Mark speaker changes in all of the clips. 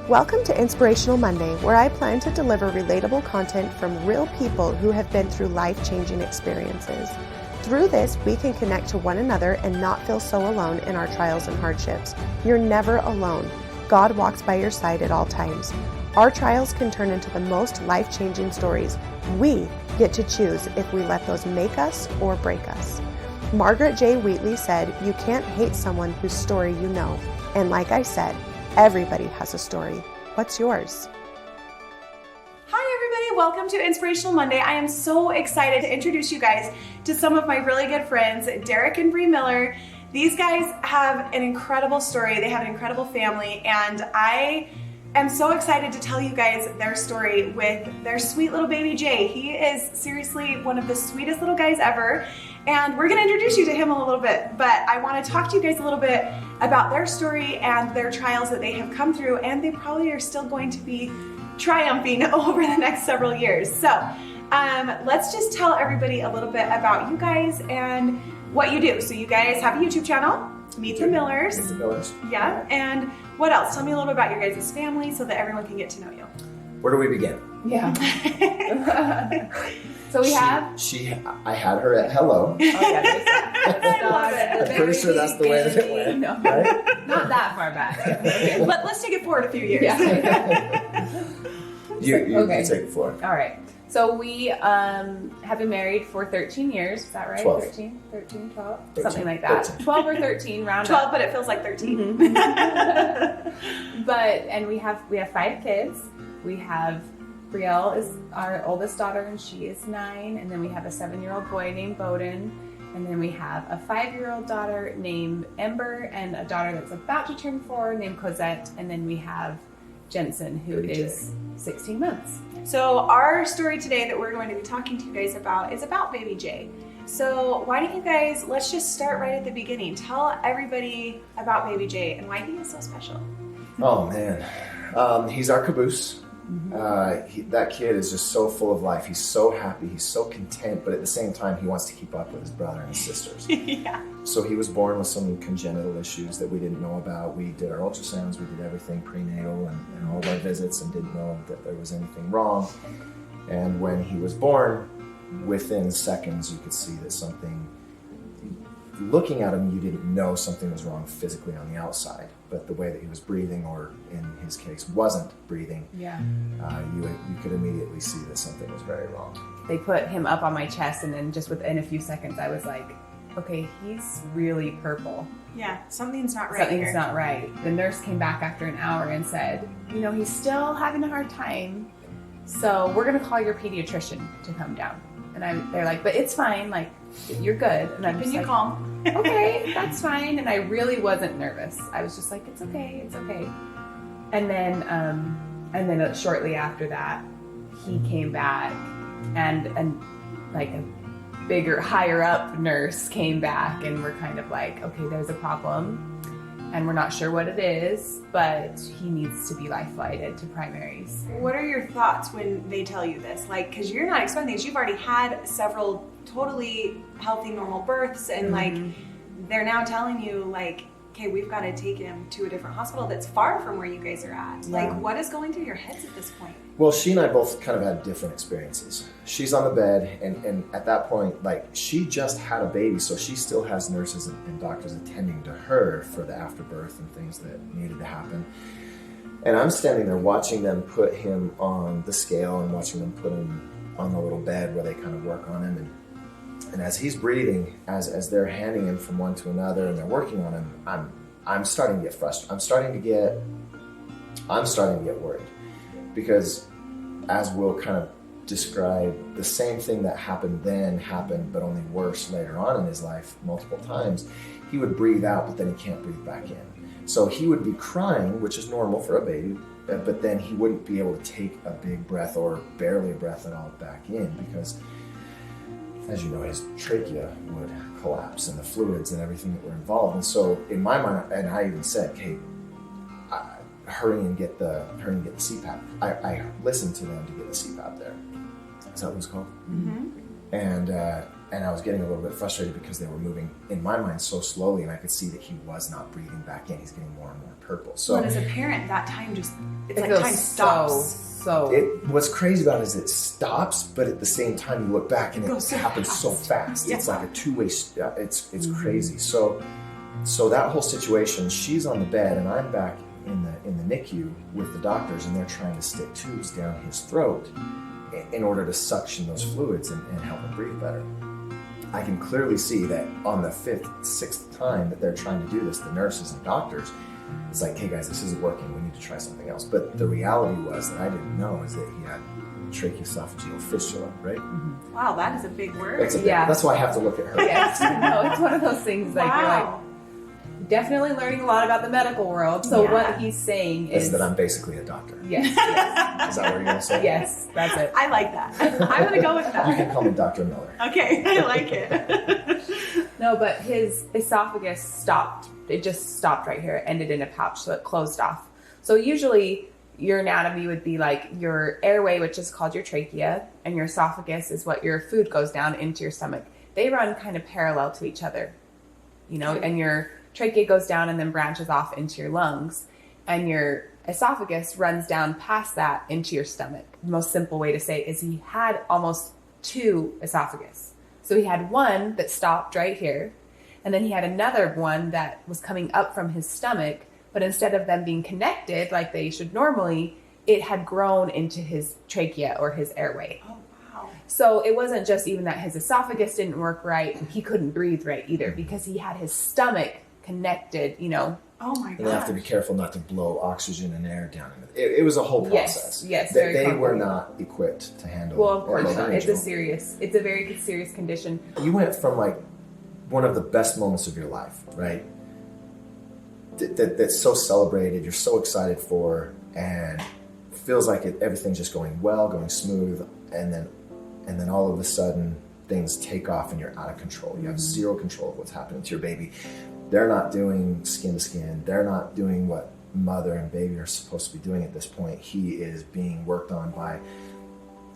Speaker 1: Welcome to Inspirational Monday, where I plan to deliver relatable content from real people who have been through life-changing experiences. Through this, we can connect to one another and not feel so alone in our trials and hardships. You're never alone. God walks by your side at all times. Our trials can turn into the most life-changing stories. We get to choose if we let those make us or break us. Margaret J. Wheatley said, "You can't hate someone whose story you know." And like I said, everybody has a story. What's yours?
Speaker 2: Hi everybody, welcome to Inspirational Monday. I am so excited to introduce you guys to some of my really good friends, Derek and Bree Miller. These guys have an incredible story. They have an incredible family, and I am so excited to tell you guys their story with their sweet little baby Jay. He is seriously one of the sweetest little guys ever, and we're gonna introduce you to him a little bit, but I wanna talk to you guys a little bit about their story and their trials that they have come through, and they probably are still going to be triumphing over the next several years. So let's just tell everybody a little bit about you guys and what you do. So you guys have a YouTube channel, Meet the Millers.
Speaker 3: Meet the Millers.
Speaker 2: Yeah, and what else? Tell me a little bit about your guys' family so that everyone can get to know you.
Speaker 3: Where do we begin?
Speaker 4: Yeah. So we have.
Speaker 3: I had her at hello.
Speaker 4: Oh yeah, there's that.
Speaker 2: I love it.
Speaker 3: I'm pretty sure that's the way that it went.
Speaker 4: No,
Speaker 3: right?
Speaker 4: not that far back.
Speaker 2: Let's take it forward a few years.
Speaker 4: Yeah.
Speaker 3: You
Speaker 4: Okay.
Speaker 3: take the floor.
Speaker 4: All right. So we have been married for 13 years. Is that right?
Speaker 3: 12.
Speaker 4: 13, 12?
Speaker 3: 13.
Speaker 4: Something like that.
Speaker 3: 13.
Speaker 4: 12 or 13, round
Speaker 2: 12,
Speaker 4: up.
Speaker 2: but it feels like 13.
Speaker 4: And we have 5 kids. We have Brielle is our oldest daughter, and she is 9. And then we have a 7-year-old boy named Bowden. And then we have a 5-year-old daughter named Ember, and a daughter that's about to turn 4 named Cosette. And then we have Jensen, who is 16 months.
Speaker 2: So our story today that we're going to be talking to you guys about is about baby Jay. So why don't you guys, let's just start right at the beginning. Tell everybody about baby Jay and why he is so special.
Speaker 3: Oh man, he's our caboose. That kid is just so full of life. He's so happy. He's so content, but at the same time, he wants to keep up with his brother and his sisters.
Speaker 2: Yeah.
Speaker 3: So he was born with some congenital issues that we didn't know about. We did our ultrasounds, we did everything prenatal and all of our visits, and didn't know that there was anything wrong. And when he was born, within seconds, you could see that something, looking at him, you didn't know something was wrong physically on the outside, but the way that he was breathing, or in his case, wasn't breathing,
Speaker 4: Yeah.
Speaker 3: You could immediately see that something was very wrong.
Speaker 4: They put him up on my chest, and then just within a few seconds, I was like, okay, he's really purple.
Speaker 2: Yeah, something's not right
Speaker 4: Something's
Speaker 2: here.
Speaker 4: not right. The nurse came back after an hour and said, he's still having a hard time, so we're going to call your pediatrician to come down. And they're like, but it's fine, like, you're good. And I'm
Speaker 2: Can you
Speaker 4: like,
Speaker 2: calm?
Speaker 4: okay, that's fine. And I really wasn't nervous. I was just like, it's okay, it's okay. And then shortly after that, he came back, and like a bigger, higher up nurse came back, and we're kind of like, okay, there's a problem, and we're not sure what it is, but he needs to be life flighted to primaries.
Speaker 2: What are your thoughts when they tell you this? Like, because you're not expecting these. You've already had several totally healthy, normal births, and like, they're now telling you, like, okay, we've got to take him to a different hospital that's far from where you guys are at.
Speaker 4: Yeah.
Speaker 2: Like, what is going through your heads at this point?
Speaker 3: Well, she and I both kind of had different experiences. She's on the bed, and at that point, like, she just had a baby, so she still has nurses and doctors attending to her for the afterbirth and things that needed to happen. And I'm standing there watching them put him on the scale and watching them put him on the little bed where they kind of work on him. And as he's breathing, as they're handing him from one to another and they're working on him, I'm starting to get frustrated. I'm starting to get worried, because as we'll kind of describe, the same thing that happened then happened, but only worse later on in his life multiple times. He would breathe out, but then he can't breathe back in. So he would be crying, which is normal for a baby, but then he wouldn't be able to take a big breath or barely a breath at all back in, because, as you know, his trachea would collapse and the fluids and everything that were involved. And so in my mind, and I even said, Kate, hurry and get the CPAP. I listened to them to get the CPAP there. Is that what it's called?
Speaker 2: Mm-hmm.
Speaker 3: And I was getting a little bit frustrated because they were moving, in my mind, so slowly, and I could see that he was not breathing back in. He's getting more and more purple. So
Speaker 2: well, and as a parent, that time just, it's like
Speaker 4: feels
Speaker 2: time stops.
Speaker 3: what's crazy about it is it stops, but at the same time you look back and it
Speaker 2: Goes so
Speaker 3: happens
Speaker 2: fast.
Speaker 3: so fast.
Speaker 2: Yeah.
Speaker 3: It's like a two-way, it's crazy. So that whole situation, she's on the bed and I'm back in the NICU with the doctors, and they're trying to stick tubes down his throat in order to suction those fluids and help him breathe better. I can clearly see that on the 5th, 6th time that they're trying to do this, the nurses and doctors, it's like, hey guys, this isn't working, we need to try something else. But the reality was that I didn't know is that he had tracheoesophageal fistula, right?
Speaker 2: Wow, that is a big word.
Speaker 3: That's a big,
Speaker 4: Yeah.
Speaker 3: that's why I have to look at her.
Speaker 4: Yes, no, it's one of those things like you're like
Speaker 2: Wow.
Speaker 4: definitely learning a lot about the medical world. So
Speaker 2: Yeah.
Speaker 4: what he's saying
Speaker 3: Is
Speaker 4: is
Speaker 3: that I'm basically a doctor.
Speaker 4: yes,
Speaker 3: Is that what you're gonna say?
Speaker 4: yes, that's it.
Speaker 2: I like that. I'm going to go with
Speaker 3: You
Speaker 2: that.
Speaker 3: can call me Dr. Miller.
Speaker 2: Okay, I like it.
Speaker 4: No, but his esophagus stopped. It just stopped right here. It ended in a pouch, so it closed off. So usually your anatomy would be like your airway, which is called your trachea, and your esophagus is what your food goes down into your stomach. They run kind of parallel to each other, you know, and your trachea goes down and then branches off into your lungs, and your esophagus runs down past that into your stomach. The most simple way to say it is he had almost 2 esophagus. So he had one that stopped right here, and then he had another one that was coming up from his stomach, but instead of them being connected like they should normally, it had grown into his trachea or his airway.
Speaker 2: Oh, wow.
Speaker 4: So it wasn't just even that his esophagus didn't work right, he couldn't breathe right either because he had his stomach connected, you know.
Speaker 2: Oh my
Speaker 3: And they have to be
Speaker 2: gosh.
Speaker 3: careful not to blow oxygen and air down. It was a whole process.
Speaker 4: Yes,
Speaker 3: That
Speaker 4: very
Speaker 3: they were
Speaker 4: complicated.
Speaker 3: not equipped to handle.
Speaker 4: Well, of course not.
Speaker 3: airway
Speaker 4: It's
Speaker 3: management.
Speaker 4: a very serious condition.
Speaker 3: You went from like one of the best moments of your life, right? That's so celebrated, you're so excited for, and feels like everything's just going well, going smooth, and then all of a sudden things take off and you're out of control. You have zero control of what's happening to your baby. They're not doing skin to skin. They're not doing what mother and baby are supposed to be doing at this point. He is being worked on by.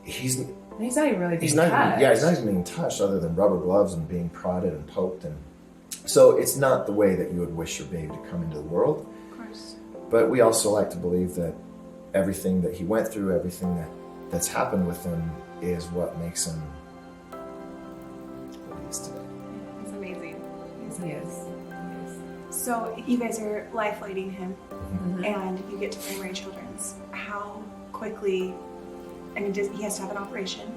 Speaker 3: He's
Speaker 4: And he's not even really being
Speaker 3: he's not
Speaker 4: touched.
Speaker 3: he's not even being touched other than rubber gloves and being prodded and poked, and so it's not the way that you would wish your baby to come into the world.
Speaker 2: Of course.
Speaker 3: But we also like to believe that everything that he went through, everything that's happened with him, is what makes him what he is today.
Speaker 2: It's amazing.
Speaker 4: He is.
Speaker 2: So you guys are life lighting him,
Speaker 4: Mhm.
Speaker 2: and you get to bring Ray Children's. How quickly? I mean, he has to have an operation.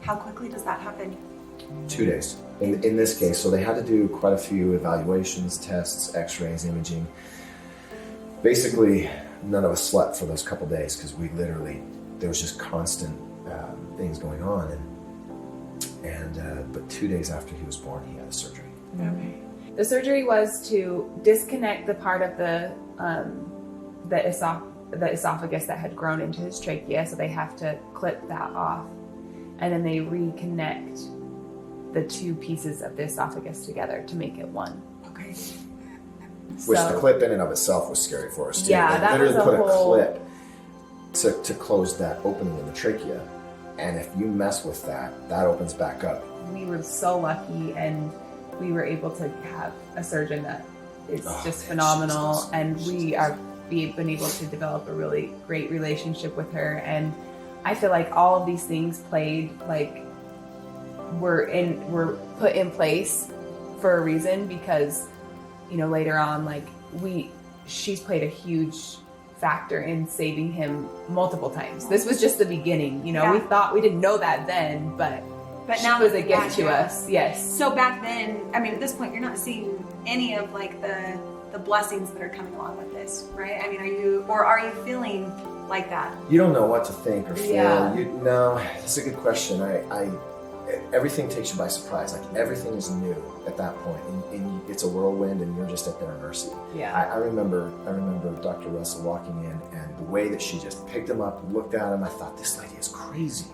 Speaker 2: How quickly does that happen?
Speaker 3: 2 days in this case. So they had to do quite a few evaluations, tests, x-rays, imaging. Basically, none of us slept for those couple days because there was just constant things going on. But 2 days after he was born, he had a surgery.
Speaker 2: Okay.
Speaker 4: The surgery was to disconnect the part of the esophagus that had grown into his trachea, so they have to clip that off, and then they reconnect the 2 pieces of the esophagus together to make it one.
Speaker 2: Okay.
Speaker 3: Which
Speaker 4: So-
Speaker 3: the clip in and of itself was scary for us too.
Speaker 4: Yeah,
Speaker 3: They
Speaker 4: that
Speaker 3: literally
Speaker 4: was a
Speaker 3: put
Speaker 4: whole-
Speaker 3: a clip to close that opening in the trachea, and if you mess with that opens back up.
Speaker 4: We were so lucky, and we were able to have a surgeon that is just
Speaker 3: man,
Speaker 4: phenomenal,
Speaker 3: she's awesome.
Speaker 4: and we've been able to develop a really great relationship with her. And I feel like all of these things were put in place for a reason, because you know later on she's played a huge factor in saving him multiple times. This was just the beginning, you know.
Speaker 2: Yeah.
Speaker 4: We didn't know that then, but she
Speaker 2: now
Speaker 4: was a
Speaker 2: looking
Speaker 4: gift
Speaker 2: back,
Speaker 4: to
Speaker 2: yeah.
Speaker 4: us. Yes.
Speaker 2: So back then, I mean, at this point, you're not seeing any of like the blessings that are coming along with this, right? I mean, are you feeling like that?
Speaker 3: You don't know what to think or feel.
Speaker 4: Yeah.
Speaker 3: No, that's a good question. Everything takes you by surprise. Like everything is new at that point, and it's a whirlwind, and you're just at their mercy.
Speaker 4: Yeah.
Speaker 3: I remember Dr. Russell walking in, and the way that she just picked him up and looked at him, I thought, this lady is crazy,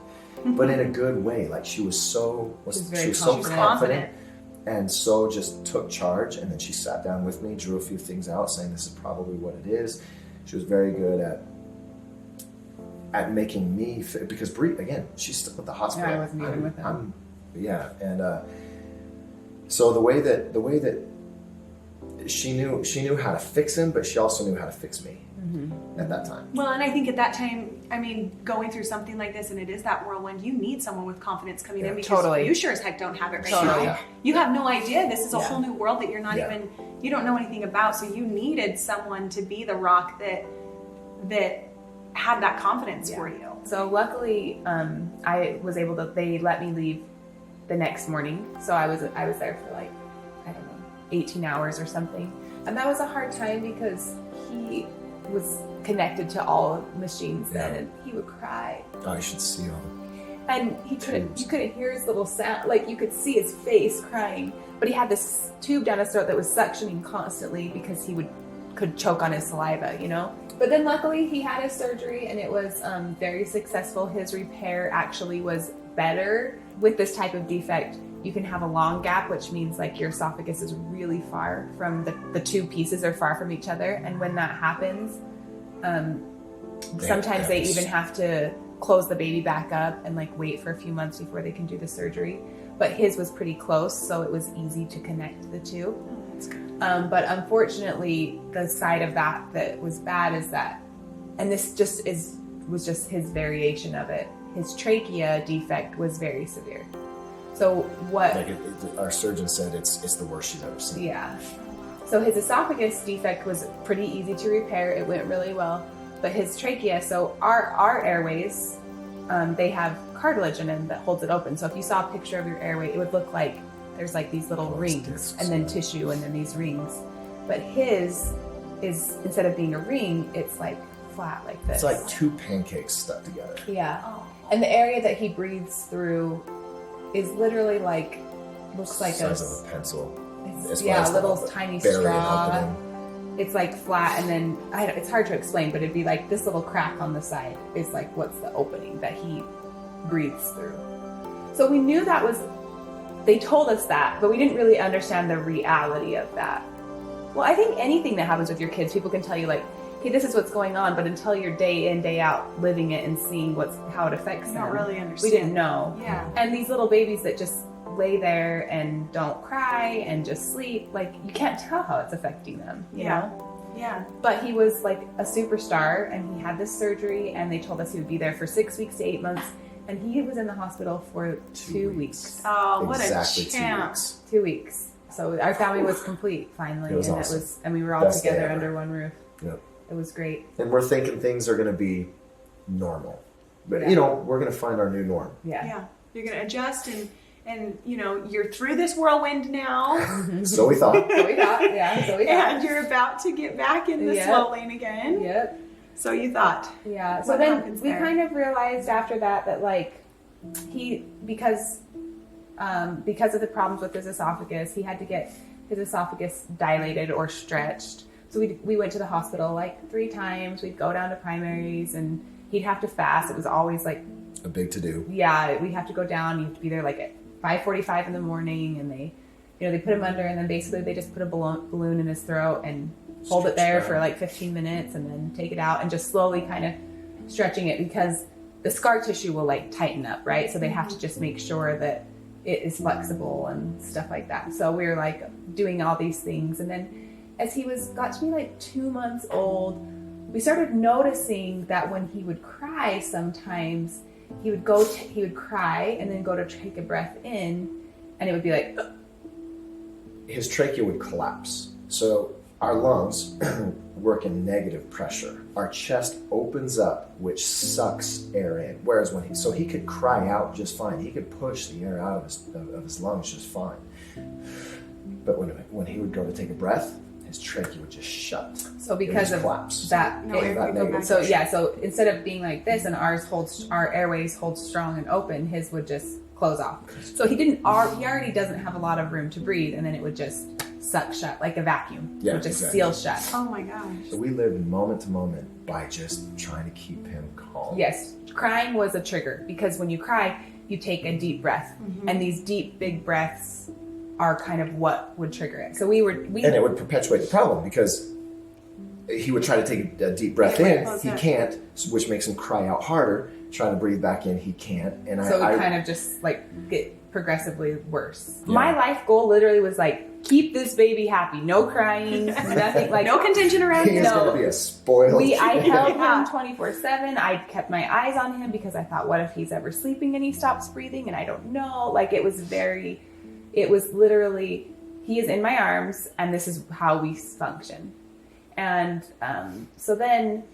Speaker 3: but in a good way. Like she was so confident, and so just took charge. And then she sat down with me, drew a few things out, saying this is probably what it is. She was very good at making me fit, because Bree, again, she's still at the hospital.
Speaker 4: Yeah, I wasn't even with them.
Speaker 3: I'm Yeah, and so the way that she knew how to fix him, but she also knew how to fix me at that time.
Speaker 2: Well, and I think at that time, I mean, going through something like this, and it is that whirlwind, you need someone with confidence coming in, because
Speaker 4: totally.
Speaker 2: you sure as heck don't have it right
Speaker 4: Totally.
Speaker 2: now. You have no idea. This is a
Speaker 3: Yeah.
Speaker 2: whole new world that you're not
Speaker 3: Yeah.
Speaker 2: even, you don't know anything about. So you needed someone to be the rock that had that confidence for you.
Speaker 4: So luckily, I was able to. They let me leave the next morning. So I was there for like, I don't know, 18 hours or something, and that was a hard time because he was connected to all machines then, and he would cry.
Speaker 3: Oh, you should see him.
Speaker 4: And you couldn't hear his little sound, like you could see his face crying, but he had this tube down his throat that was suctioning constantly because he could choke on his saliva, you know? But then luckily he had his surgery and it was very successful. His repair actually was better. With this type of defect, you can have a long gap, which means like your esophagus is really far from the two pieces are far from each other. And when that happens, sometimes they even have to close the baby back up and like wait for a few months before they can do the surgery. But his was pretty close, so it was easy to connect the two.
Speaker 2: That's good.
Speaker 4: But unfortunately, the side of that was bad is that, and this was just his variation of it. His trachea defect was very severe. So what?
Speaker 3: Like our surgeon said, it's the worst she's ever seen.
Speaker 4: Yeah. So his esophagus defect was pretty easy to repair. It went really well. But his trachea, so our airways, they have cartilage in them that holds it open. So if you saw a picture of your airway, it would look like there's like these little rings and then tissue and then these rings. But his is, instead of being a ring, it's like flat like this.
Speaker 3: It's like two pancakes stuck together.
Speaker 4: Yeah.
Speaker 2: Oh.
Speaker 4: And the area that he breathes through is literally like, looks like
Speaker 3: size of a pencil.
Speaker 4: It's, yeah, a little tiny
Speaker 3: barely an
Speaker 4: straw.
Speaker 3: opening.
Speaker 4: It's like flat, and then it's hard to explain, but it'd be like this little crack on the side is like what's the opening that he breathes through. So we knew that was, they told us that, but we didn't really understand the reality of that. Well, I think anything that happens with your kids, people can tell you like, hey, this is what's going on, but until you're day in, day out living it and seeing how it affects
Speaker 2: I
Speaker 4: them,
Speaker 2: don't really understand.
Speaker 4: we didn't know.
Speaker 2: Yeah.
Speaker 4: And these little babies that just lay there and don't cry and just sleep, like you can't tell how it's affecting them, you know?
Speaker 2: Yeah.
Speaker 4: But he was like a superstar and he had this surgery and they told us he would be there for 6 weeks to 8 months, and he was in the hospital for 2 weeks.
Speaker 2: Oh, what
Speaker 3: Exactly
Speaker 2: a champ.
Speaker 3: 2 weeks.
Speaker 4: 2 weeks. So our family was complete finally.
Speaker 3: It was
Speaker 4: and
Speaker 3: awesome.
Speaker 4: and we were all
Speaker 3: Best day
Speaker 4: together
Speaker 3: ever.
Speaker 4: under one roof.
Speaker 3: Yep.
Speaker 4: It was great.
Speaker 3: And we're thinking things are going to be normal. But,
Speaker 4: Yeah.
Speaker 3: you know, we're going to find our new norm.
Speaker 4: Yeah.
Speaker 2: Yeah. You're going to adjust and you know, you're through this whirlwind now.
Speaker 3: So we thought.
Speaker 4: So we thought.
Speaker 2: And you're about to get back in the
Speaker 4: Yep.
Speaker 2: slow lane again.
Speaker 4: Yep.
Speaker 2: So you thought.
Speaker 4: Yeah. So
Speaker 2: What
Speaker 4: then
Speaker 2: happens
Speaker 4: we
Speaker 2: there?
Speaker 4: kind of realized after that like because of the problems with his esophagus, he had to get his esophagus dilated or stretched. So we went to the hospital like 3 times. We'd go down to primaries and he'd have to fast. It was always like
Speaker 3: A big to-do.
Speaker 4: yeah, we have to go down. You have to be there like at 5:45 in the morning, and they put him under, and then basically they just put a balloon in his throat and hold it there for like 15 minutes, and then take it out and just slowly kind of stretching it because the scar tissue will like tighten up, right? So they have to just make sure that it is flexible and stuff like that. So we were like doing all these things, and then as he got to be like 2 months old, we started noticing that when he would cry sometimes, he would cry and then go to take a breath in, and it would be like
Speaker 3: His trachea would collapse. So our lungs work in negative pressure. Our chest opens up, which sucks air in. Whereas he could cry out just fine. He could push the air out of his lungs just fine. But when he would go to take a breath, his trachea would just shut.
Speaker 4: so because of
Speaker 3: collapse.
Speaker 4: that.
Speaker 2: No, it would go back.
Speaker 4: So yeah, so instead of being like this and our airways hold strong and open, his would just close off. So he already doesn't have a lot of room to breathe, and then it would just suck shut like a vacuum.
Speaker 3: Yeah,
Speaker 4: It would just
Speaker 3: exactly.
Speaker 4: seal shut.
Speaker 2: Oh my gosh.
Speaker 3: So we lived moment to moment by just trying to keep him calm.
Speaker 4: Yes, crying was a trigger because when you cry, you take a deep breath, and these deep, big breaths are kind of what would trigger it. So
Speaker 3: And it would perpetuate the problem because he would try to take a deep breath
Speaker 2: Yeah,
Speaker 3: in.
Speaker 2: close
Speaker 3: He
Speaker 2: up.
Speaker 3: can't, which makes him cry out harder. trying to breathe back in, he can't. And
Speaker 4: so
Speaker 3: I
Speaker 4: it kind of just like get progressively worse.
Speaker 3: Yeah.
Speaker 4: My life goal literally was like, keep this baby happy, no crying, nothing, like
Speaker 2: No contention around
Speaker 3: he
Speaker 2: it.
Speaker 3: is going to be a spoiled
Speaker 4: I
Speaker 3: kid.
Speaker 4: held him 24/7. I kept my eyes on him because I thought, what if he's ever sleeping and he stops breathing and I don't know? Like it was literally, he is in my arms and this is how we function. And so then,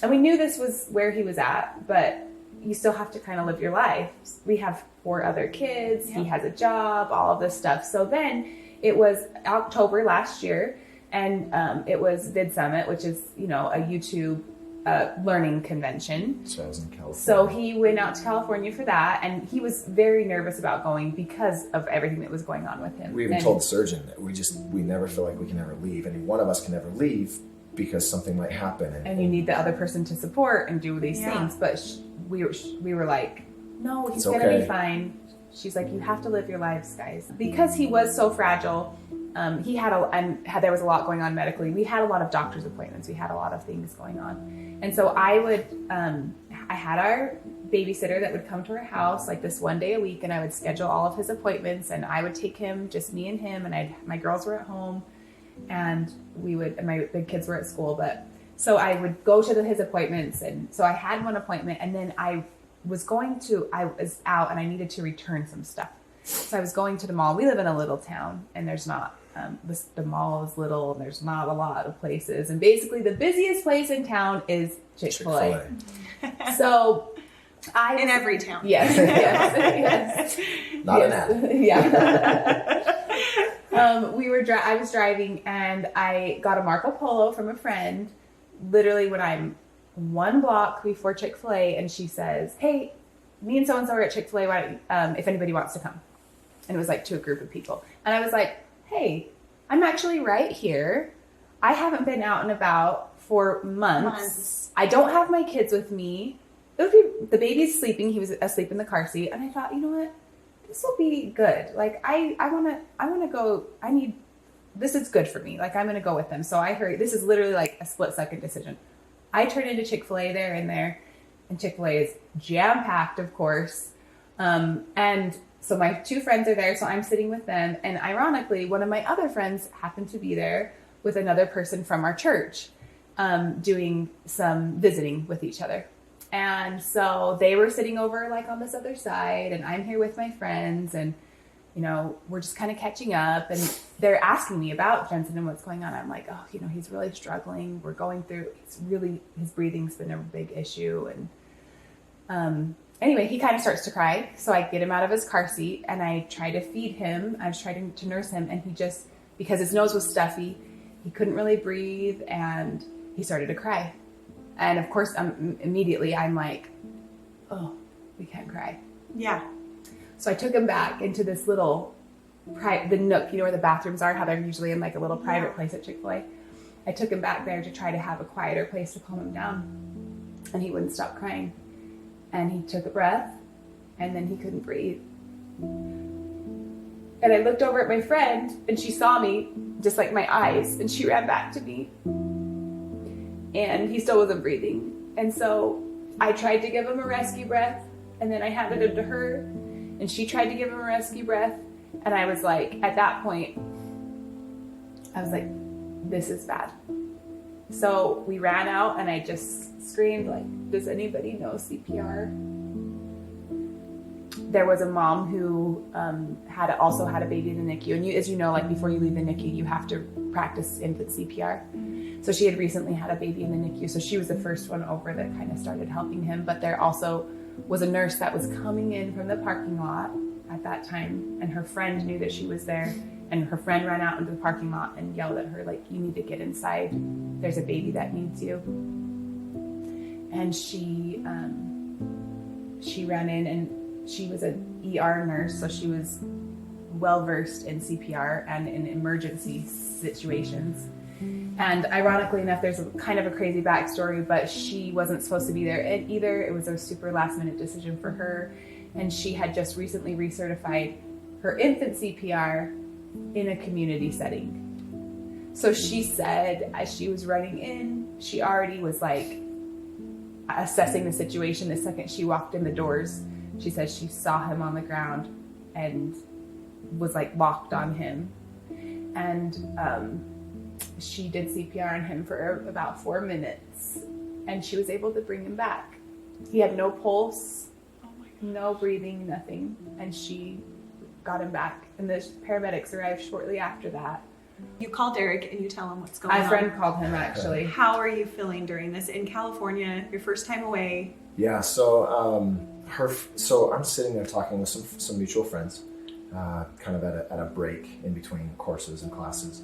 Speaker 4: and we knew this was where he was at, but you still have to kind of live your life. We have 4 other kids.
Speaker 2: Yeah.
Speaker 4: He has a job, all of this stuff. So then it was October last year, and it was Vid Summit, which is, a YouTube learning convention.
Speaker 3: So I was in California.
Speaker 4: So he went out to California for that, and he was very nervous about going because of everything that was going on with him.
Speaker 3: We even told the surgeon that we never feel like we can ever leave. Any one of us can never leave because something might happen.
Speaker 4: And you need the other person to support and do these
Speaker 2: Yeah.
Speaker 4: things. But we were like, no, he's
Speaker 3: It's
Speaker 4: going to
Speaker 3: okay.
Speaker 4: be fine. She's like, you have to live your lives, guys. Because he was so fragile, there was a lot going on medically. We had a lot of doctor's appointments. We had a lot of things going on. And so I had our babysitter that would come to our house like this one day a week, and I would schedule all of his appointments, and I would take him, just me and him, and my girls were at home, and the kids were at school, but so I would go to his appointments. And so I had one appointment, and then I was out and I needed to return some stuff. So I was going to the mall. We live in a little town, and there's not, the mall is little, and there's not a lot of places. And basically the busiest place in town is Chick-fil-A. So
Speaker 2: In every town.
Speaker 4: Yes, yes, yes.
Speaker 3: Not
Speaker 4: yes.
Speaker 3: an ad.
Speaker 4: Yeah. I was driving, and I got a Marco Polo from a friend, literally when I'm 1 block before Chick-fil-A, and she says, hey, me and so-and-so are at Chick-fil-A, if anybody wants to come. And it was like to a group of people. And I was like, hey, I'm actually right here. I haven't been out and about for months. I don't have my kids with me. The baby's sleeping. He was asleep in the car seat. And I thought, you know what? This will be good. Like, I want to go. This is good for me. Like, I'm going to go with them. So I hurried. This is literally like a split-second decision. I turned into Chick-fil-A there and there. And Chick-fil-A is jam-packed, of course. And so my 2 friends are there. So I'm sitting with them. And ironically, one of my other friends happened to be there with another person from our church, doing some visiting with each other. And so they were sitting over like on this other side, and I'm here with my friends, and we're just kind of catching up, and they're asking me about Jensen and what's going on. I'm like, oh, he's really struggling. We're going through, his breathing's been a big issue. And anyway, he kind of starts to cry. So I get him out of his car seat, and I try to feed him. I was trying to nurse him, and he just, because his nose was stuffy, he couldn't really breathe, and he started to cry. And of course, immediately I'm like, oh, we can't cry.
Speaker 2: Yeah.
Speaker 4: So I took him back into this little the nook, where the bathrooms are, how they're usually in like a little private place at Chick-fil-A. I took him back there to try to have a quieter place to calm him down. And he wouldn't stop crying. And he took a breath, and then he couldn't breathe. And I looked over at my friend, and she saw me, just like my eyes, and she ran back to me. And he still wasn't breathing. And so I tried to give him a rescue breath, and then I handed him to her, and she tried to give him a rescue breath. And I was like, at that point, I was like, this is bad. So we ran out, and I just screamed, like, does anybody know CPR? There was a mom who also had a baby in the NICU. And as you know, like before you leave the NICU, you have to practice infant CPR. So she had recently had a baby in the NICU. So she was the first one over that kind of started helping him. But there also was a nurse that was coming in from the parking lot at that time. And her friend knew that she was there. And her friend ran out into the parking lot and yelled at her, like, you need to get inside. There's a baby that needs you. And she ran in, and she was an ER nurse. So she was well-versed in CPR and in emergency situations. And ironically enough, there's kind of a crazy backstory, but she wasn't supposed to be there either. It was a super last-minute decision for her. And she had just recently recertified her infant CPR in a community setting. So she said, as she was running in, she already was like, assessing the situation. The second she walked in the doors, she said she saw him on the ground and was like locked on him. And she did CPR on him for about 4 minutes, and she was able to bring him back. He had no pulse, no breathing, nothing, and she got him back. And the paramedics arrived shortly after that.
Speaker 2: You call Derek and you tell him what's going on.
Speaker 4: My friend called him, actually.
Speaker 2: How are you feeling during this in California, your first time away?
Speaker 3: Yeah, so I'm sitting there talking with some mutual friends, kind of at a break in between courses and classes,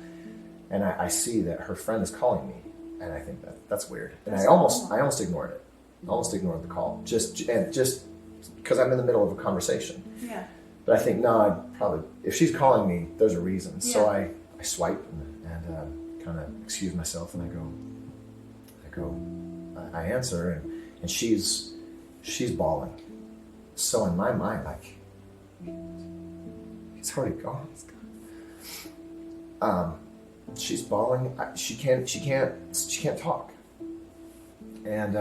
Speaker 3: and I see that her friend is calling me, and I think that's weird, and I almost ignored it, almost ignored the call, just because I'm in the middle of a conversation.
Speaker 2: Yeah.
Speaker 3: But I think no, if she's calling me, there's a reason.
Speaker 2: Yeah.
Speaker 3: So I swipe and kind of excuse myself, and I answer, and she's bawling. So in my mind, like, he's already gone. She's bawling. She can't talk, and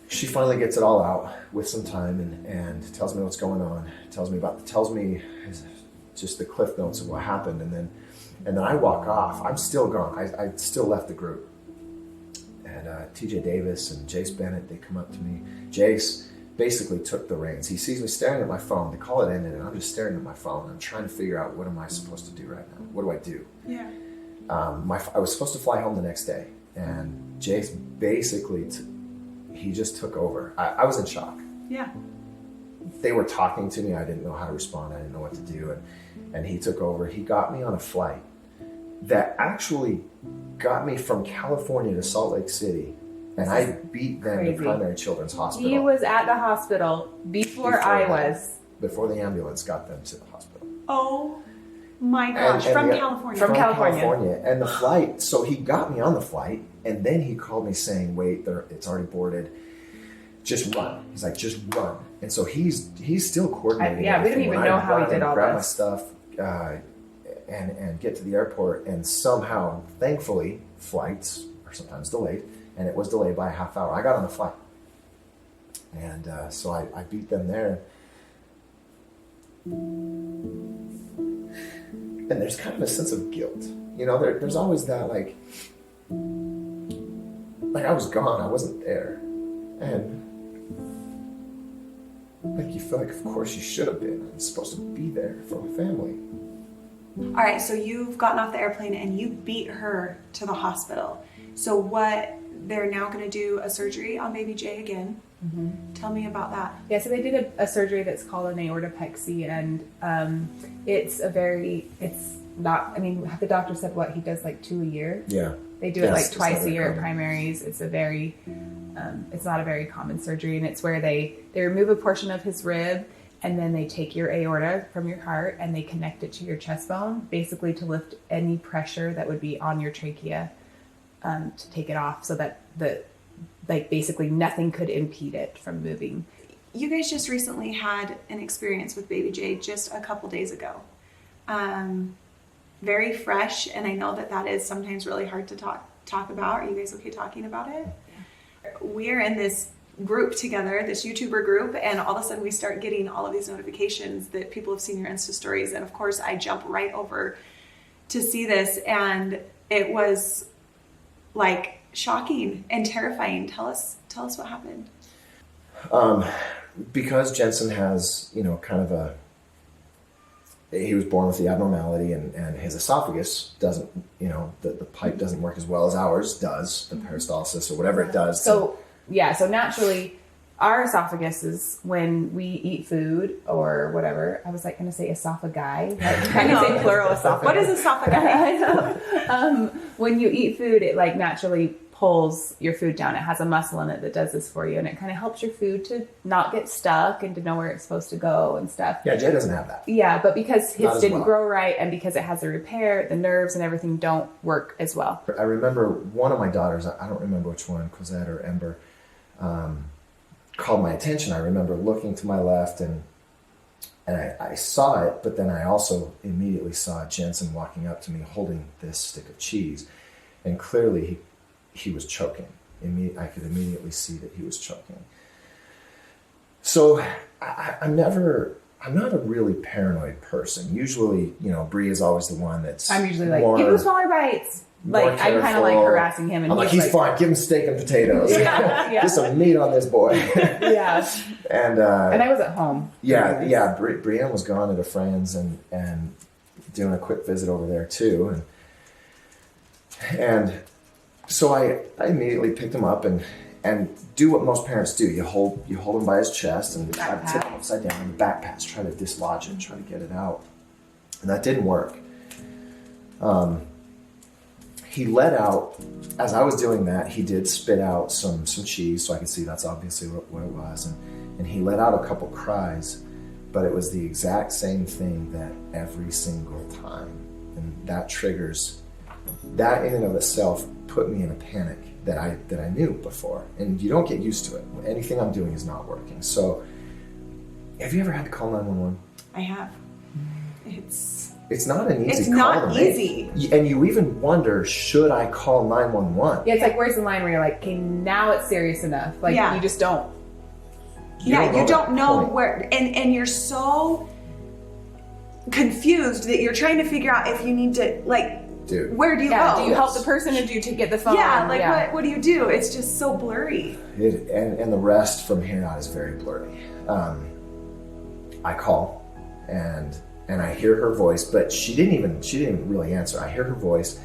Speaker 3: she finally gets it all out with some time and tells me what's going on. Tells me just the cliff notes of what happened, and then I walk off. I'm still gone. I still left the group. And TJ Davis and Jace Bennett, they come up to me. Jace basically took the reins. He sees me staring at my phone. They call it in, and I'm just staring at my phone. I'm trying to figure out, what am I supposed to do right now? What do I do?
Speaker 2: Yeah.
Speaker 3: I was supposed to fly home the next day, and Jace basically he just took over. I was in shock.
Speaker 2: Yeah.
Speaker 3: They were talking to me. I didn't know how to respond. I didn't know what to do, and he took over. He got me on a flight that actually got me from California to Salt Lake City, and I beat them to Primary Children's Hospital.
Speaker 4: He was at the hospital before I was.
Speaker 3: Before the ambulance got them to the hospital.
Speaker 2: Oh my gosh,
Speaker 3: From
Speaker 2: California.
Speaker 3: And the flight, so he got me on the flight, and then he called me saying, wait, it's already boarded. Just run. He's like, just run. And so he's still coordinating.
Speaker 4: We didn't even know how he did all
Speaker 3: grab
Speaker 4: this.
Speaker 3: my stuff, and get to the airport, and somehow, thankfully, flights are sometimes delayed, and it was delayed by a half hour. I got on the flight, and so I beat them there. And there's kind of a sense of guilt, there's always that, like I was gone, I wasn't there, and like you feel like, of course you should have been. I'm supposed to be there for my family.
Speaker 2: All right, so you've gotten off the airplane and you beat her to the hospital. So they're now going to do a surgery on baby Jay again. Mm-hmm. Tell me about that.
Speaker 4: Yeah, so they did a surgery that's called an aortopexy, and the doctor said he does like 2 a year.
Speaker 3: Yeah.
Speaker 4: They do it like twice a year at primaries. It's it's not a very common surgery, and it's where they remove a portion of his rib, and then they take your aorta from your heart and they connect it to your chest bone, basically to lift any pressure that would be on your trachea, to take it off, so that basically nothing could impede it from moving.
Speaker 2: You guys just recently had an experience with baby Jay just a couple days ago. Very fresh, and I know that is sometimes really hard to talk about. Are you guys okay talking about it? Yeah. We're in this group together, this YouTuber group, and all of a sudden we start getting all of these notifications that people have seen your Insta stories, and of course I jump right over to see this, and it was like shocking and terrifying. Tell us what happened.
Speaker 3: Because Jensen has, kind of he was born with the abnormality, and his esophagus doesn't, the pipe doesn't work as well as ours does, the peristalsis or whatever it does.
Speaker 4: So naturally, our esophagus, when we eat food or whatever, I was going to say esophagi. I can say plural esophagus.
Speaker 2: What is esophagi?
Speaker 4: I know. When you eat food, it naturally pulls your food down. It has a muscle in it that does this for you, and it kind of helps your food to not get stuck and to know where it's supposed to go and stuff.
Speaker 3: Yeah, Jay doesn't have that.
Speaker 4: Yeah, but because his didn't grow right, and because it has a repair, the nerves and everything don't work as well.
Speaker 3: I remember one of my daughters, I don't remember which one, Cosette or Ember, called my attention. I remember looking to my left, and I saw it, but then I also immediately saw Jensen walking up to me holding this stick of cheese, and clearly he was choking. I could immediately see that he was choking. So I'm not a really paranoid person. Usually, Bree is always the one that's
Speaker 4: I'm usually like, give him smaller bites. Like, I'm kind of like harassing him. And
Speaker 3: I'm like, he's fine. Give him steak and potatoes.
Speaker 4: Yeah.
Speaker 3: Get some meat on this boy.
Speaker 4: Yeah.
Speaker 3: And
Speaker 4: I was at home.
Speaker 3: Yeah. Brianne was gone at a friend's and doing a quick visit over there too. And so I immediately picked him up and do what most parents do. You hold him by his chest and try to tip him upside down in the back pass, try to dislodge it, try to get it out. And that didn't work. He let out, as I was doing that, he did spit out some cheese, so I could see that's obviously what it was. And he let out a couple cries, but it was the exact same thing that every single time. And that in and of itself put me in a panic that I knew before. And you don't get used to it. Anything I'm doing is not working. So, have you ever had to call 911?
Speaker 2: I have.
Speaker 3: It's not an easy
Speaker 2: It's
Speaker 3: call
Speaker 2: not
Speaker 3: to make.
Speaker 2: easy.
Speaker 3: And you even wonder, should I call 911?
Speaker 4: Yeah, it's like, where's the line where you're like, okay, now it's serious enough. Like, you just don't.
Speaker 2: You don't know where, and you're so confused that you're trying to figure out if you need to, like,
Speaker 3: dude,
Speaker 2: where do you go?
Speaker 4: Do you help the person or do you get the phone?
Speaker 2: Yeah, like what do you do? It's just so blurry.
Speaker 3: And the rest from here out is very blurry. I call and I hear her voice, but she didn't even really answer. I hear her voice,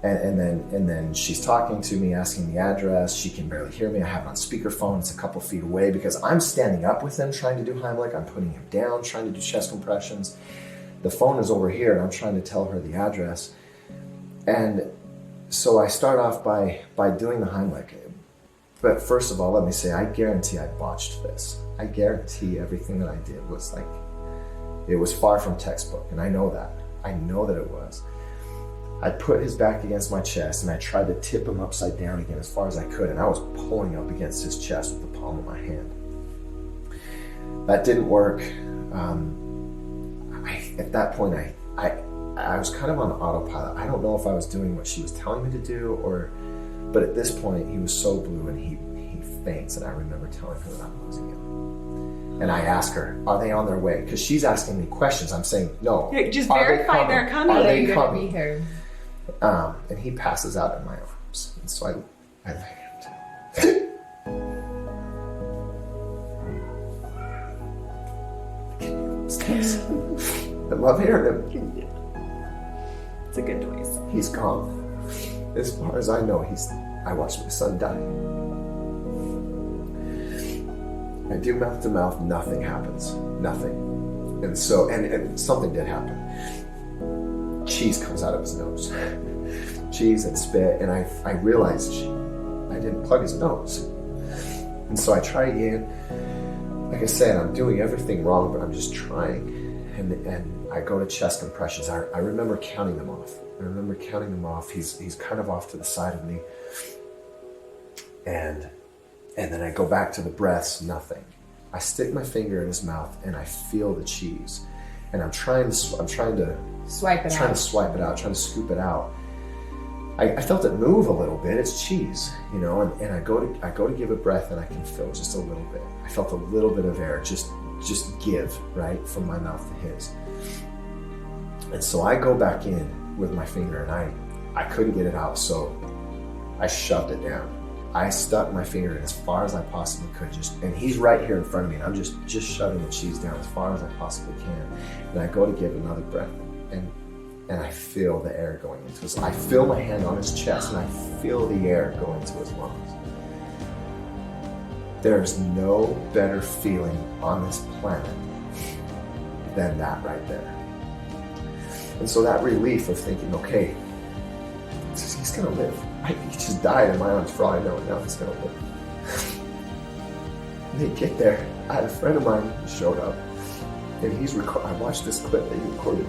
Speaker 3: and then she's talking to me, asking the address. She can barely hear me. I have it on speakerphone. It's a couple feet away because I'm standing up with him trying to do Heimlich. I'm putting him down, trying to do chest compressions. The phone is over here, and I'm trying to tell her the address. And so I start off by doing the Heimlich. But first of all, let me say, I guarantee I botched this. I guarantee everything that I did was like, it was far from textbook, and I know that. I know that it was. I put his back against my chest, and I tried to tip him upside down again as far as I could, and I was pulling up against his chest with the palm of my hand. That didn't work. At that point, I was kind of on autopilot. I don't know if I was doing what she was telling me to do, but at this point, he was so blue, and he faints, and I remember telling her that I'm losing him. And I ask her, are they on their way? Because she's asking me questions. I'm saying, no.
Speaker 2: Just verify they're coming.
Speaker 3: Are they
Speaker 4: going to
Speaker 3: coming?
Speaker 4: be here?
Speaker 3: And he passes out in my arms. And so I lay him down. I love hearing him.
Speaker 2: It's a good noise.
Speaker 3: He's gone. As far as I know, I watched my son die. I do mouth to mouth, nothing happens. Nothing. And so, and something did happen. Cheese comes out of his nose. Cheese and spit, and I realized I didn't plug his nose. And so I try again. Like I said, I'm doing everything wrong, but I'm just trying. And I go to chest compressions. I remember counting them off. He's kind of off to the side of me. And then I go back to the breaths, nothing. I stick my finger in his mouth and I feel the cheese. And I'm trying to swipe it out, trying to scoop it out. I felt it move a little bit. It's cheese, and I go to give a breath and I can feel just a little bit. I felt a little bit of air just give, right, from my mouth to his. And so I go back in with my finger and I couldn't get it out, so I shoved it down. I stuck my finger in as far as I possibly could, and he's right here in front of me, and I'm just shoving the cheese down as far as I possibly can. And I go to give another breath, and I feel the air going into his. I feel my hand on his chest, and I feel the air go into his lungs. There's no better feeling on this planet than that right there. And so that relief of thinking, okay, he's gonna live. He just died in my arms for all I know, and now he's gonna live. And they get there. I had a friend of mine who showed up, and I watched this clip that he recorded,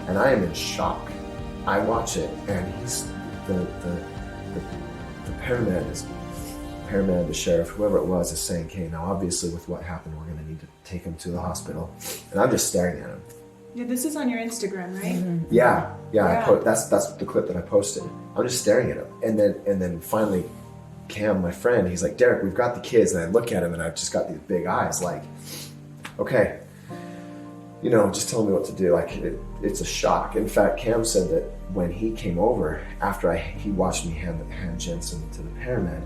Speaker 3: and I am in shock. I watch it, and he's the paramedic, the sheriff, whoever it was, is saying, okay, now obviously with what happened, we're gonna need to take him to the hospital. And I'm just staring at him.
Speaker 2: Yeah, this is on your Instagram, right?
Speaker 4: Mm-hmm.
Speaker 3: Yeah.
Speaker 2: Yeah.
Speaker 3: That's the clip that I posted. I'm just staring at him, and then finally, Cam, my friend, he's like, Derek, we've got the kids, and I look at him, and I've just got these big eyes, like, okay, just tell me what to do. Like, it's a shock. In fact, Cam said that when he came over after he watched me hand Jensen to the paramed,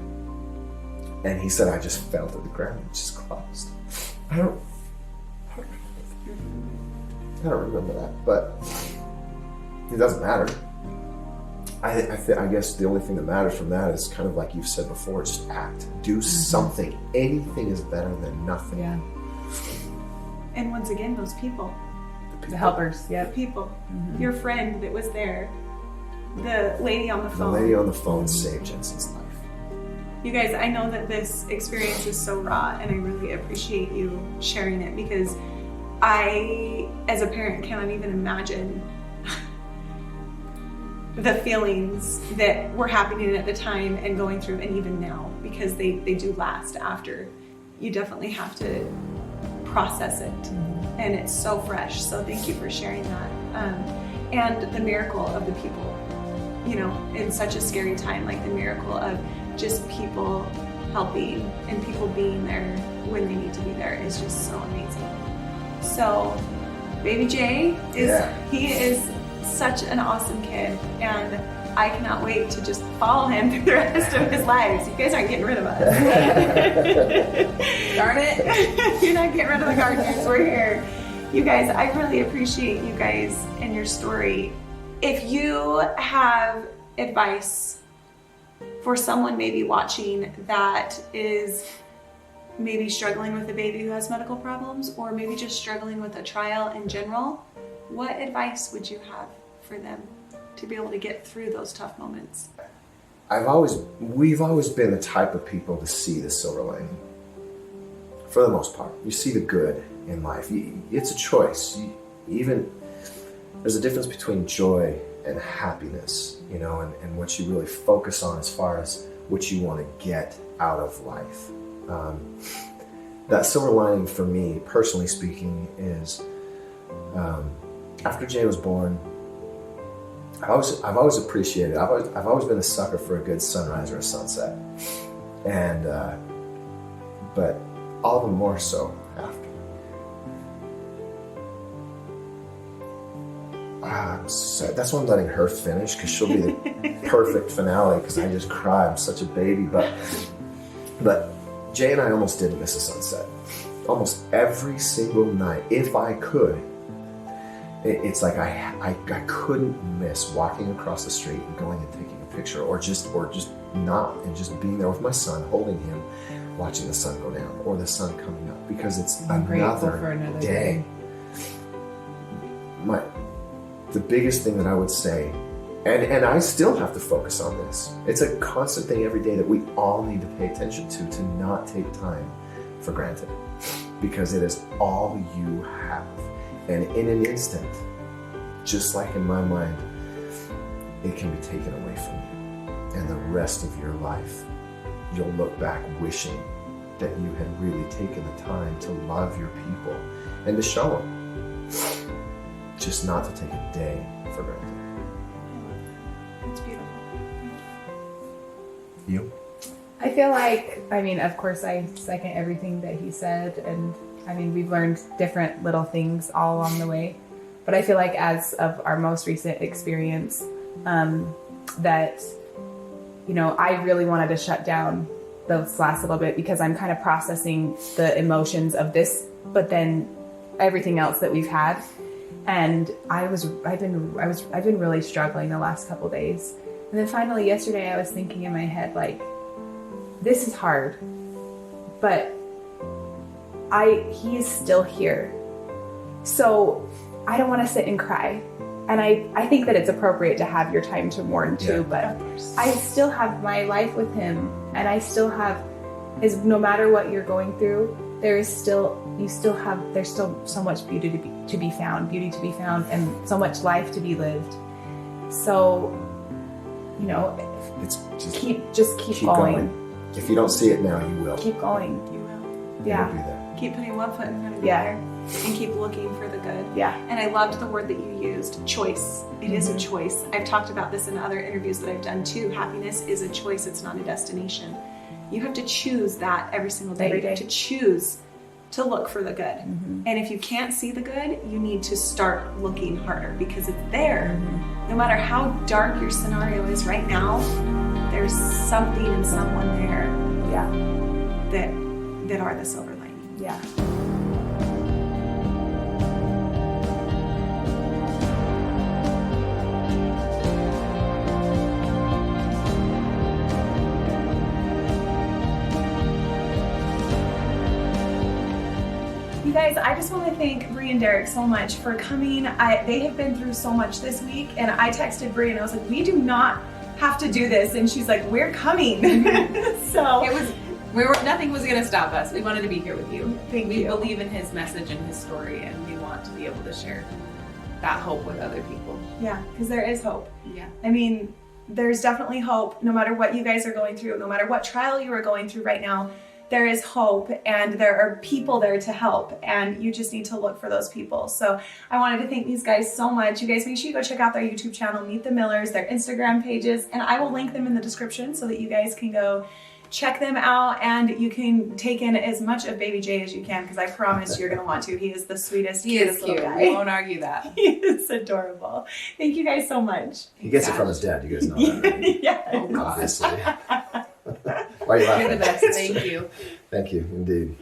Speaker 3: and he said I just fell to the ground, it just closed. I don't remember that, but it doesn't matter. I guess the only thing that matters from that is kind of like you've said before, just act. Do something. Anything is better than nothing.
Speaker 4: Yeah.
Speaker 2: And once again, those people.
Speaker 4: The helpers,
Speaker 2: The people. Your friend that was there. The lady on the phone.
Speaker 3: The lady on the phone saved Jensen's life.
Speaker 2: You guys, I know that this experience is so raw, and I really appreciate you sharing it, because I, as a parent, cannot even imagine the feelings that were happening at the time and going through, and even now, because they do last after. You definitely have to process it, and it's so fresh. So thank you for sharing that. And the miracle of the people, in such a scary time, like the miracle of just people helping and people being there when they need to be there is just so amazing. So baby Jay he is such an awesome kid, and I cannot wait to just follow him through the rest of his life. You guys aren't getting rid of us.
Speaker 4: Darn it.
Speaker 2: You're not getting rid of the Gardners. We're here. You guys, I really appreciate you guys and your story. If you have advice for someone maybe watching that is maybe struggling with a baby who has medical problems, or maybe just struggling with a trial in general, what advice would you have for them to be able to get through those tough moments?
Speaker 3: We've always been the type of people to see the silver lining. For the most part, you see the good in life. It's a choice. There's a difference between joy and happiness, and what you really focus on as far as what you want to get out of life. That silver lining for me, personally speaking, is after Jay was born, I've always appreciated. I've always been a sucker for a good sunrise or a sunset, and but all the more so after. That's why I'm letting her finish, because she'll be the perfect finale, because I just cry. I'm such a baby. But Jay and I almost didn't miss a sunset. Almost every single night, if I could. It's like I couldn't miss walking across the street and going and taking a picture, or just not, and just being there with my son, holding him, watching the sun go down or the sun coming up, because it's another day. The biggest thing that I would say, and I still have to focus on this, it's a constant thing every day that we all need to pay attention to not take time for granted, because it is all you have. And in an instant, just like in my mind, it can be taken away from you. And the rest of your life, you'll look back wishing that you had really taken the time to love your people and to show them. Just not to take a day for granted.
Speaker 2: It's beautiful.
Speaker 3: You?
Speaker 4: I feel like, of course I second everything that he said, and we've learned different little things all along the way, but I feel like as of our most recent experience, that, I really wanted to shut down this last little bit, because I'm kind of processing the emotions of this, but then everything else that we've had. And I've been really struggling the last couple days. And then finally yesterday I was thinking in my head, like, this is hard, but he is still here. So I don't want to sit and cry. And I think that it's appropriate to have your time to mourn too, but I still have my life with him, and I still have, no matter what you're going through, there's still so much beauty to be found, and so much life to be lived. So,
Speaker 3: It's
Speaker 4: keep going.
Speaker 3: If you don't see it now, you will.
Speaker 4: Keep going.
Speaker 2: You will.
Speaker 4: Yeah.
Speaker 3: You'll be there.
Speaker 2: Keep putting one foot in front of the
Speaker 4: Yeah.
Speaker 2: other. and keep looking for the good.
Speaker 4: Yeah.
Speaker 2: And I loved the word that you used, choice. It is a choice. I've talked about this in other interviews that I've done too. Happiness is a choice. It's not a destination. You have to choose that every single day.
Speaker 4: Every
Speaker 2: You have
Speaker 4: day.
Speaker 2: to choose to look for the good. And if you can't see the good, you need to start looking harder because it's there. No matter how dark your scenario is right now, there's something and someone there
Speaker 4: Yeah.
Speaker 2: that are the silver lining.
Speaker 4: Yeah.
Speaker 2: You guys, I just want to thank Bree and Derek so much for coming. They have been through so much this week, and I texted Bree and I was like, we do not have to do this, and she's like, we're coming. So
Speaker 4: Nothing was going to stop us. We wanted to be here with you.
Speaker 2: Thank
Speaker 4: we
Speaker 2: you.
Speaker 4: believe in his message and his story, and we want to be able to share that hope with other people.
Speaker 2: Yeah, because there is hope.
Speaker 4: Yeah.
Speaker 2: I mean, there's definitely hope no matter what you guys are going through, no matter what trial you are going through right now. There is hope, and there are people there to help, and you just need to look for those people. So I wanted to thank these guys so much. You guys make sure you go check out their YouTube channel, Meet the Millers, their Instagram pages, and I will link them in the description so that you guys can go check them out, and you can take in as much of Baby J as you can, because I promise you're gonna want to. He is the sweetest,
Speaker 4: He is
Speaker 2: cutest
Speaker 4: cute.
Speaker 2: little
Speaker 4: We
Speaker 2: guy.
Speaker 4: won't argue that.
Speaker 2: He is adorable. Thank you guys so much.
Speaker 3: He gets it from his dad. You guys know that,
Speaker 2: Yeah.
Speaker 3: right? Obviously. Why are you laughing?
Speaker 4: You're the best. Thank you.
Speaker 3: Thank you, indeed.